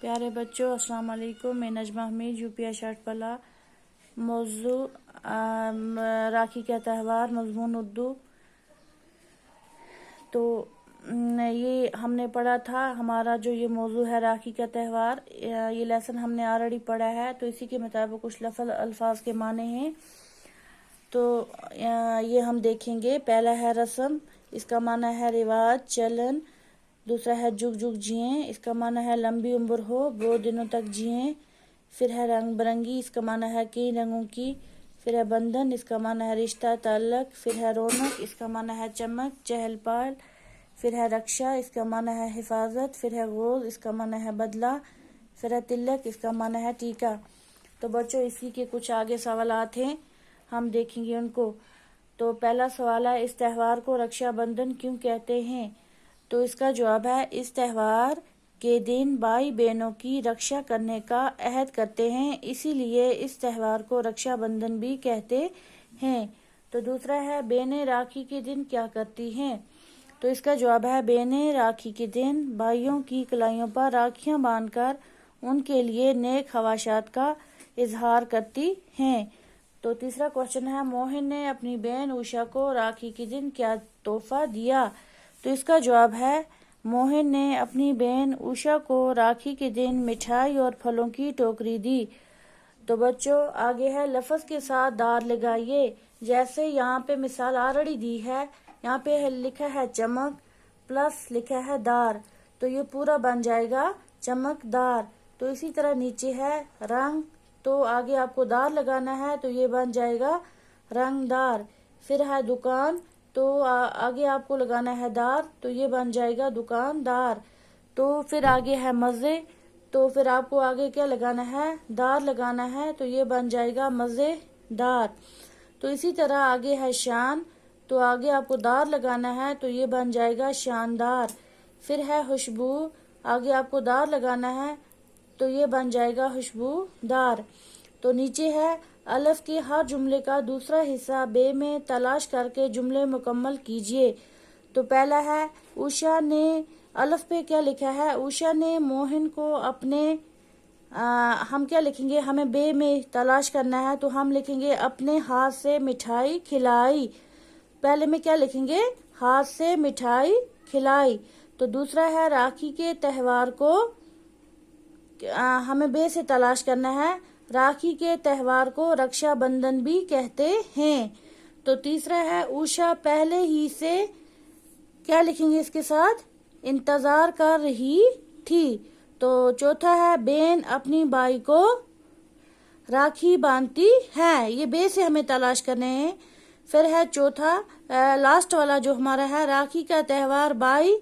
پیارے بچوں السلام علیکم. میں نجمہ حمید یو شرٹ پلا. موضوع راکھی کا تہوار، مضمون اردو. تو یہ ہم نے پڑھا تھا، ہمارا جو یہ موضوع ہے راکھی کا تہوار، یہ لیسن ہم نے آلریڈی پڑھا ہے. تو اسی کے مطابق کچھ لفظ الفاظ کے معنی ہیں تو یہ ہم دیکھیں گے. پہلا ہے رسم، اس کا معنی ہے رواج، چلن. دوسرا ہے جگ جگ جئیں، اس کا معنی ہے لمبی عمر ہو، بہت دنوں تک جئیں. پھر ہے رنگ برنگی، اس کا معنی ہے کئی رنگوں کی. پھر ہے بندھن، اس کا معنی ہے رشتہ تعلق. پھر ہے رونق، اس کا معنی ہے چمک چہل پہل. پھر ہے رکشا، اس کا معنی ہے حفاظت. پھر ہے غوض، اس کا معنی ہے بدلہ. پھر ہے تلک، اس کا معنی ہے ٹیکا. تو بچوں اسی کے کچھ آگے سوالات ہیں، ہم دیکھیں گے ان کو. تو پہلا سوال ہے، اس تہوار کو رکشا بندھن کیوں کہتے ہیں؟ تو اس کا جواب ہے، اس تہوار کے دن بھائی بہنوں کی رکشا کرنے کا عہد کرتے ہیں، اسی لیے اس تہوار کو رکشا بندھن بھی کہتے ہیں. تو دوسرا ہے، بہنیں راکھی کے دن کیا کرتی ہیں؟ تو اس کا جواب ہے، بہنیں راکھی کے دن بھائیوں کی کلائیوں پر راکھیاں باندھ کر ان کے لیے نیک خواہشات کا اظہار کرتی ہیں. تو تیسرا کوشچن ہے، موہن نے اپنی بہن اوشا کو راکھی کے دن کیا تحفہ دیا؟ تو اس کا جواب ہے، موہن نے اپنی بہن اوشا کو راکھی کے دن مٹھائی اور پھلوں کی ٹوکری دی. تو بچوں آگے ہے، لفظ کے ساتھ دار لگائیے. جیسے یہاں پہ مثال آلریڈی دی ہے، یہاں پہ لکھا ہے چمک پلس لکھا ہے دار، تو یہ پورا بن جائے گا چمک دار. تو اسی طرح نیچے ہے رنگ، تو آگے آپ کو دار لگانا ہے تو یہ بن جائے گا رنگ دار. پھر ہے دکان، تو آگے آپ کو لگانا ہے دار تو یہ بن جائے گا دکاندار. تو پھر آگے ہے مزے، تو پھر آپ کو آگے کیا لگانا ہے؟ دار لگانا ہے تو یہ بن جائے گا مزے دار. تو اسی طرح آگے ہے شان، تو آگے آپ کو دار لگانا ہے تو یہ بن جائے گا شاندار. پھر ہے خوشبو، آگے آپ کو دار لگانا ہے تو یہ بن جائے گا خوشبو دار. تو نیچے ہے، الف کے ہر جملے کا دوسرا حصہ بے میں تلاش کر کے جملے مکمل کیجیے. تو پہلا ہے، اوشا نے، الف پہ کیا لکھا ہے؟ اوشا نے موہن کو اپنے، ہم کیا لکھیں گے؟ ہمیں بے میں تلاش کرنا ہے تو ہم لکھیں گے اپنے ہاتھ سے مٹھائی کھلائی. پہلے میں کیا لکھیں گے؟ ہاتھ سے مٹھائی کھلائی. تو دوسرا ہے، راکھی کے تہوار کو، ہمیں بے سے تلاش کرنا ہے، راکھی کے تہوار کو رکشا بندھن بھی کہتے ہیں. تو تیسرا ہے، اوشا پہلے ہی سے، کیا لکھیں گے اس کے ساتھ؟ انتظار کر رہی تھی. تو چوتھا ہے، بہن اپنی بھائی کو راکھی باندھتی ہے، یہ بے سے ہمیں تلاش کرنے ہیں. پھر ہے چوتھا، لاسٹ والا جو ہمارا ہے، راکھی کا تہوار بھائی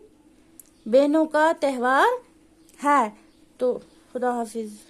بہنوں کا تہوار ہے. تو خدا حافظ.